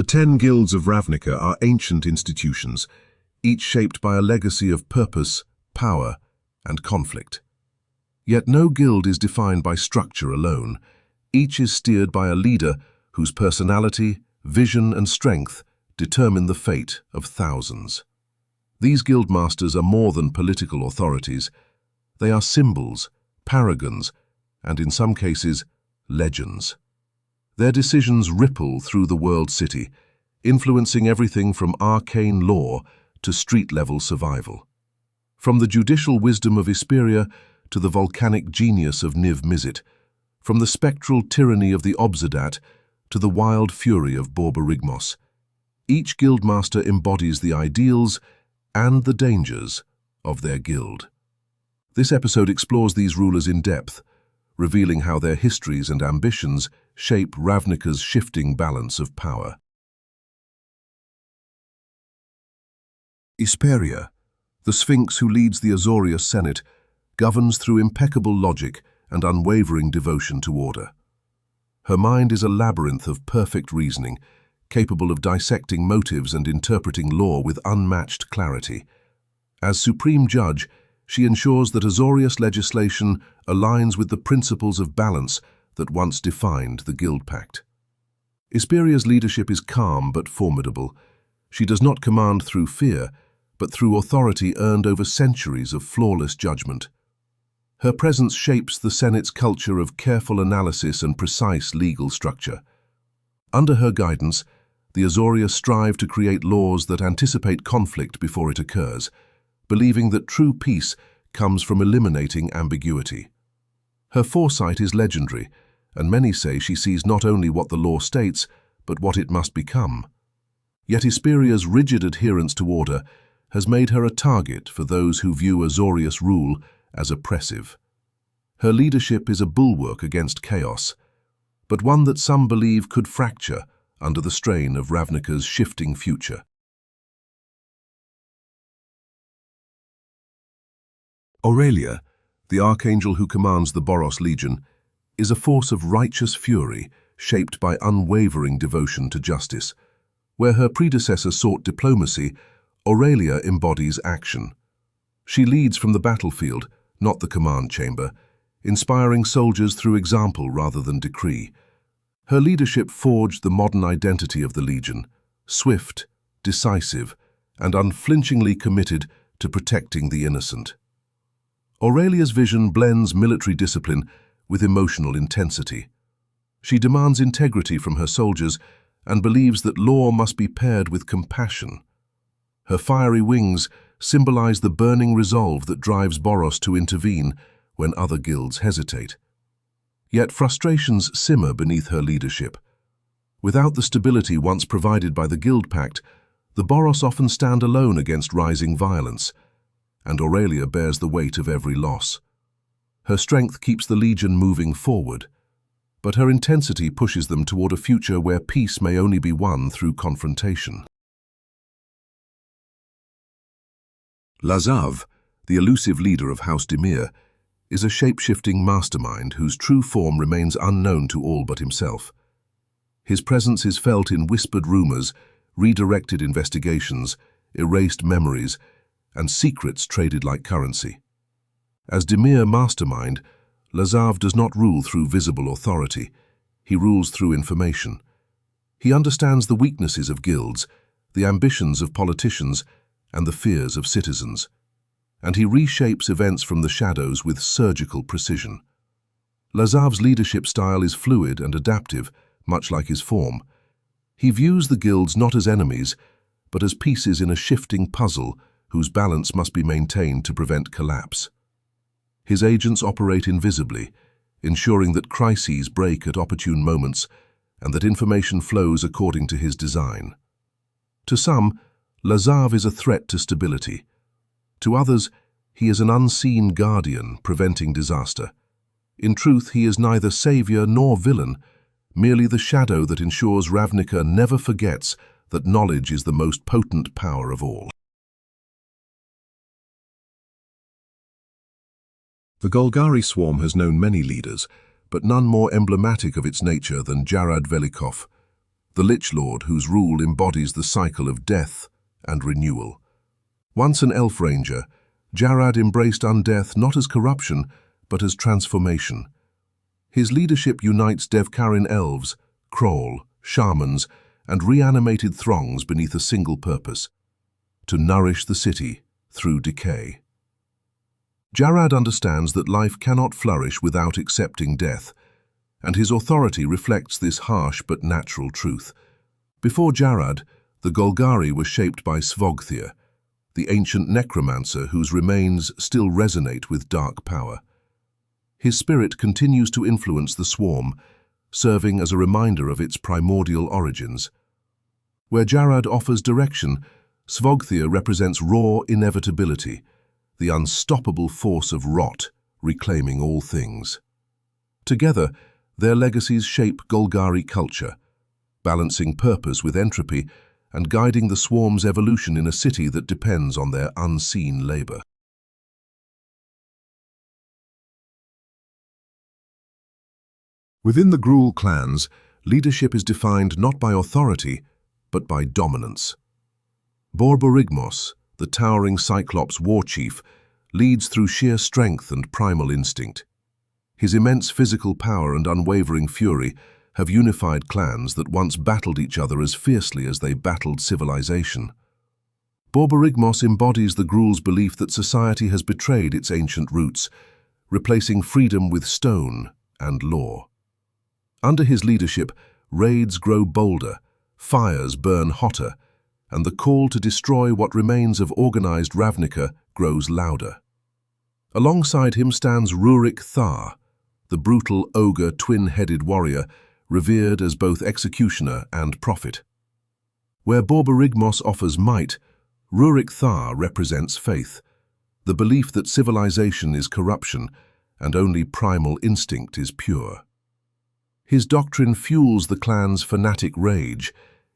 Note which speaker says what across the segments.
Speaker 1: The 10 Guilds of Ravnica are ancient institutions, each shaped by a legacy of purpose, power, and conflict. Yet no guild is defined by structure alone. Each is steered by a leader whose personality, vision, and strength determine the fate of thousands. These guildmasters are more than political authorities. They are symbols, paragons, and in some cases, legends. Their decisions ripple through the world city, influencing everything from arcane lore to street-level survival. From the judicial wisdom of Isperia to the volcanic genius of Niv-Mizzet, from the spectral tyranny of the Obzedat to the wild fury of Borborygmos, each guildmaster embodies the ideals and the dangers of their guild. This episode explores these rulers in depth, revealing how their histories and ambitions shape Ravnica's shifting balance of power. Isperia, the Sphinx who leads the Azorius Senate, governs through impeccable logic and unwavering devotion to order. Her mind is a labyrinth of perfect reasoning, capable of dissecting motives and interpreting law with unmatched clarity. As supreme judge, she ensures that Azorius legislation aligns with the principles of balance that once defined the Guild Pact. Isperia's leadership is calm but formidable. She does not command through fear, but through authority earned over centuries of flawless judgment. Her presence shapes the Senate's culture of careful analysis and precise legal structure. Under her guidance, the Azorius strive to create laws that anticipate conflict before it occurs, believing that true peace comes from eliminating ambiguity. Her foresight is legendary, and many say she sees not only what the law states, but what it must become. Yet Isperia's rigid adherence to order has made her a target for those who view Azorius rule as oppressive. Her leadership is a bulwark against chaos, but one that some believe could fracture under the strain of Ravnica's shifting future. Aurelia, the archangel who commands the Boros Legion, is a force of righteous fury shaped by unwavering devotion to justice. Where her predecessor sought diplomacy, Aurelia embodies action. She leads from the battlefield, not the command chamber, inspiring soldiers through example rather than decree. Her leadership forged the modern identity of the Legion, swift, decisive, and unflinchingly committed to protecting the innocent. Aurelia's vision blends military discipline with emotional intensity. She demands integrity from her soldiers and believes that law must be paired with compassion. Her fiery wings symbolize the burning resolve that drives Boros to intervene when other guilds hesitate. Yet frustrations simmer beneath her leadership. Without the stability once provided by the Guild Pact, the Boros often stand alone against rising violence, and Aurelia bears the weight of every loss. Her strength keeps the Legion moving forward, but her intensity pushes them toward a future where peace may only be won through confrontation. Lazav, the elusive leader of House Dimir, is a shape-shifting mastermind whose true form remains unknown to all but himself. His presence is felt in whispered rumors, redirected investigations, erased memories, and secrets traded like currency. As Dimir mastermind, Lazav does not rule through visible authority. He rules through information. He understands the weaknesses of guilds, the ambitions of politicians, and the fears of citizens. And he reshapes events from the shadows with surgical precision. Lazav's leadership style is fluid and adaptive, much like his form. He views the guilds not as enemies, but as pieces in a shifting puzzle whose balance must be maintained to prevent collapse. His agents operate invisibly, ensuring that crises break at opportune moments and that information flows according to his design. To some, Lazav is a threat to stability. To others, he is an unseen guardian preventing disaster. In truth, he is neither savior nor villain, merely the shadow that ensures Ravnica never forgets that knowledge is the most potent power of all. The Golgari Swarm has known many leaders, but none more emblematic of its nature than Jarad, the Lich Lord whose rule embodies the cycle of death and renewal. Once an elf ranger, Jarad embraced undeath not as corruption, but as transformation. His leadership unites Devkarin elves, Kroll, shamans, and reanimated throngs beneath a single purpose: to nourish the city through decay. Jarad understands that life cannot flourish without accepting death, and his authority reflects this harsh but natural truth. Before Jarad, the Golgari were shaped by Svogthir, the ancient necromancer whose remains still resonate with dark power. His spirit continues to influence the swarm, serving as a reminder of its primordial origins. Where Jarad offers direction, Svogthir represents raw inevitability, the unstoppable force of rot reclaiming all things. Together, their legacies shape Golgari culture, balancing purpose with entropy and guiding the swarm's evolution in a city that depends on their unseen labor. Within the Gruul Clans, leadership is defined not by authority, but by dominance. Borborygmos, the towering Cyclops war chief, leads through sheer strength and primal instinct. His immense physical power and unwavering fury have unified clans that once battled each other as fiercely as they battled civilization. Borborygmos embodies the Gruul's belief that society has betrayed its ancient roots, replacing freedom with stone and law. Under his leadership, raids grow bolder, fires burn hotter, and the call to destroy what remains of organized Ravnica grows louder. Alongside him stands Ruric Thar, the brutal ogre twin-headed warrior, revered as both executioner and prophet. Where Borborygmos offers might, Ruric Thar represents faith, the belief that civilization is corruption and only primal instinct is pure. His doctrine fuels the clan's fanatic rage,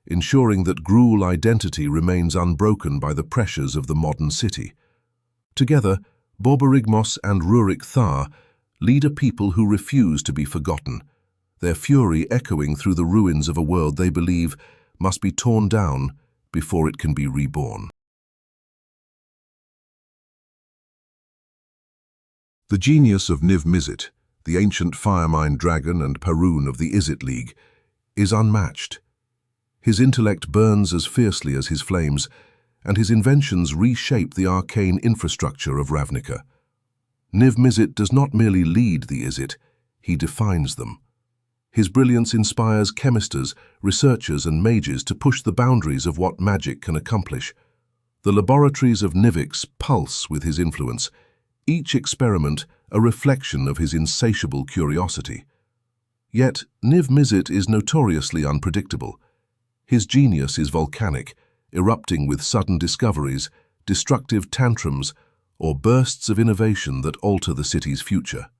Speaker 1: ensuring that Gruul identity remains unbroken by the pressures of the modern city. Together, Borborygmos and Ruric Thar lead a people who refuse to be forgotten, their fury echoing through the ruins of a world they believe must be torn down before it can be reborn. The genius of Niv-Mizzet, the ancient firemine dragon and Perun of the Izzet League, is unmatched. His intellect burns as fiercely as his flames, and his inventions reshape the arcane infrastructure of Ravnica. Niv-Mizzet does not merely lead the Izzet, he defines them. His brilliance inspires chemisters, researchers and mages to push the boundaries of what magic can accomplish. The laboratories of Nivix pulse with his influence, each experiment a reflection of his insatiable curiosity. Yet, Niv-Mizzet is notoriously unpredictable. His genius is volcanic, erupting with sudden discoveries, destructive tantrums, or bursts of innovation that alter the city's future.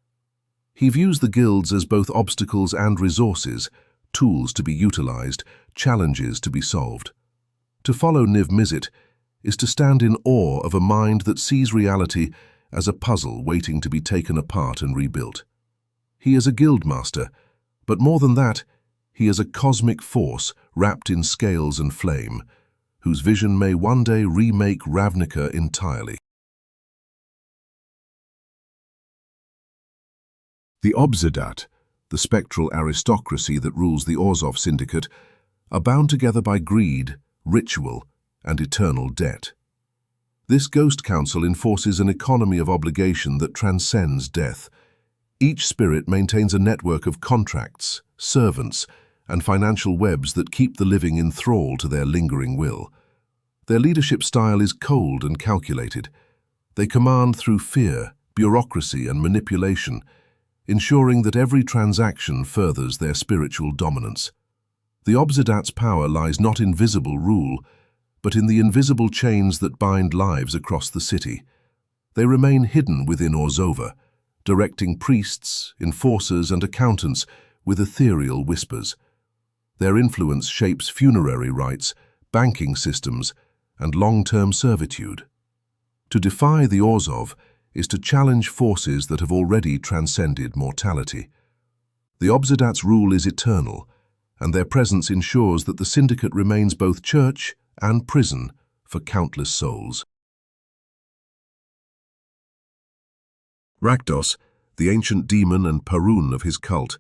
Speaker 1: He views the guilds as both obstacles and resources, tools to be utilized, challenges to be solved. To follow Niv-Mizzet is to stand in awe of a mind that sees reality as a puzzle waiting to be taken apart and rebuilt. He is a guildmaster, but more than that, he is a cosmic force wrapped in scales and flame, whose vision may one day remake Ravnica entirely. The Obzedat, the spectral aristocracy that rules the Orzhov Syndicate, are bound together by greed, ritual, and eternal debt. This ghost council enforces an economy of obligation that transcends death. Each spirit maintains a network of contracts, servants, and financial webs that keep the living in thrall to their lingering will. Their leadership style is cold and calculated. They command through fear, bureaucracy, and manipulation, ensuring that every transaction furthers their spiritual dominance. The Obzedat's power lies not in visible rule, but in the invisible chains that bind lives across the city. They remain hidden within Orzhova, directing priests, enforcers, and accountants with ethereal whispers. Their influence shapes funerary rites, banking systems, and long-term servitude. To defy the Orzhov is to challenge forces that have already transcended mortality. The Obzedat's rule is eternal, and their presence ensures that the Syndicate remains both church and prison for countless souls. Rakdos, the ancient demon and Perun of his cult,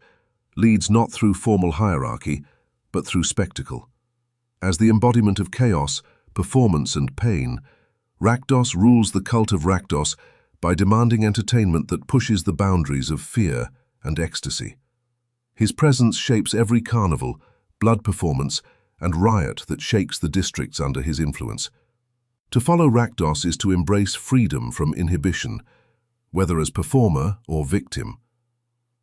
Speaker 1: leads not through formal hierarchy, but through spectacle. As the embodiment of chaos, performance and pain, Rakdos rules the Cult of Rakdos by demanding entertainment that pushes the boundaries of fear and ecstasy. His presence shapes every carnival, blood performance, and riot that shakes the districts under his influence. To follow Rakdos is to embrace freedom from inhibition, whether as performer or victim.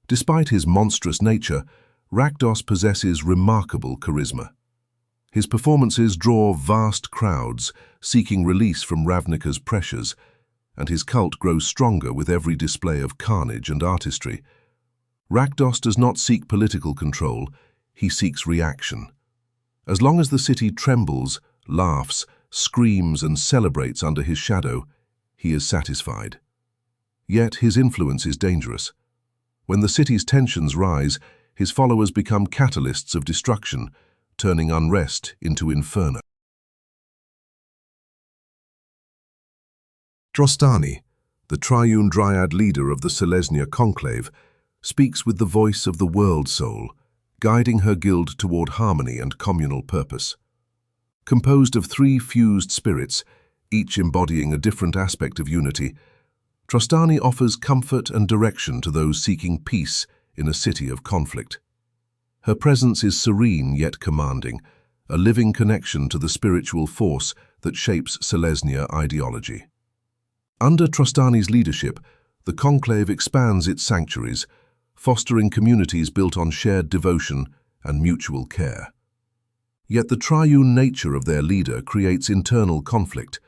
Speaker 1: Despite his monstrous nature, Rakdos possesses remarkable charisma. His performances draw vast crowds, seeking release from Ravnica's pressures, and his cult grows stronger with every display of carnage and artistry. Rakdos does not seek political control, he seeks reaction. As long as the city trembles, laughs, screams, and celebrates under his shadow, he is satisfied. Yet his influence is dangerous. When the city's tensions rise, his followers become catalysts of destruction, turning unrest into inferno. Trostani, the triune dryad leader of the Selesnya Conclave, speaks with the voice of the world soul, guiding her guild toward harmony and communal purpose. Composed of 3 fused spirits, each embodying a different aspect of unity, Trostani offers comfort and direction to those seeking peace in a city of conflict. Her presence is serene yet commanding, a living connection to the spiritual force that shapes Selesnya ideology. Under Trostani's leadership, the Conclave expands its sanctuaries, fostering communities built on shared devotion and mutual care. Yet the triune nature of their leader creates internal conflict.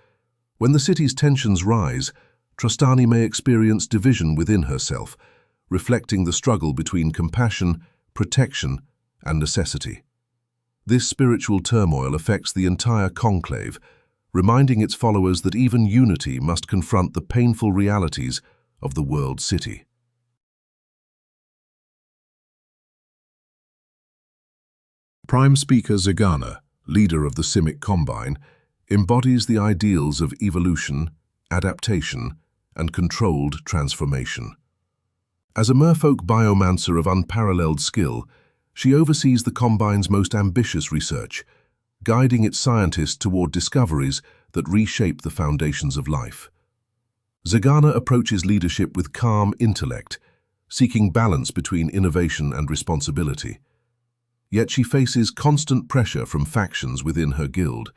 Speaker 1: When the city's tensions rise, Trostani may experience division within herself, reflecting the struggle between compassion, protection, and necessity. This spiritual turmoil affects the entire conclave, reminding its followers that even unity must confront the painful realities of the world city. Prime Speaker Zegana, leader of the Simic Combine, embodies the ideals of evolution, adaptation, and controlled transformation. As a merfolk biomancer of unparalleled skill, she oversees the Combine's most ambitious research, guiding its scientists toward discoveries that reshape the foundations of life. Zegana approaches leadership with calm intellect, seeking balance between innovation and responsibility. Yet she faces constant pressure from factions within her guild.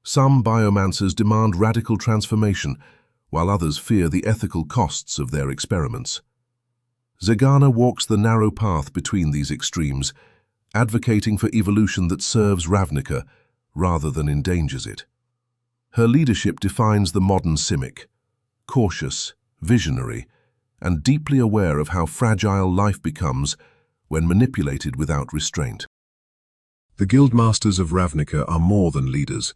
Speaker 1: Some biomancers demand radical transformation, while others fear the ethical costs of their experiments. Zegana walks the narrow path between these extremes, advocating for evolution that serves Ravnica rather than endangers it. Her leadership defines the modern Simic, cautious, visionary, and deeply aware of how fragile life becomes when manipulated without restraint. The Guildmasters of Ravnica are more than leaders.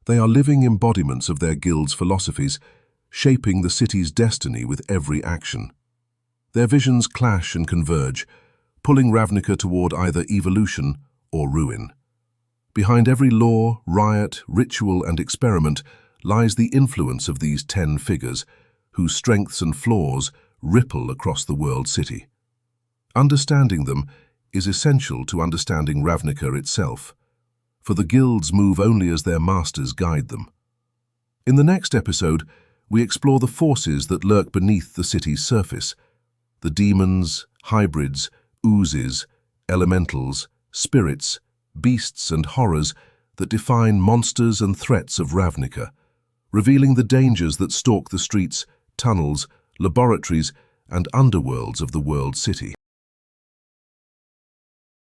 Speaker 1: They are living embodiments of their guild's philosophies, shaping the city's destiny with every action. Their visions clash and converge, pulling Ravnica toward either evolution or ruin. Behind every law, riot, ritual, and experiment lies the influence of these 10 figures, whose strengths and flaws ripple across the world city. Understanding them is essential to understanding Ravnica itself, for the guilds move only as their masters guide them. In the next episode, we explore the forces that lurk beneath the city's surface, the demons, hybrids, oozes, elementals, spirits, beasts and horrors that define monsters and threats of Ravnica, revealing the dangers that stalk the streets, tunnels, laboratories, and underworlds of the world city.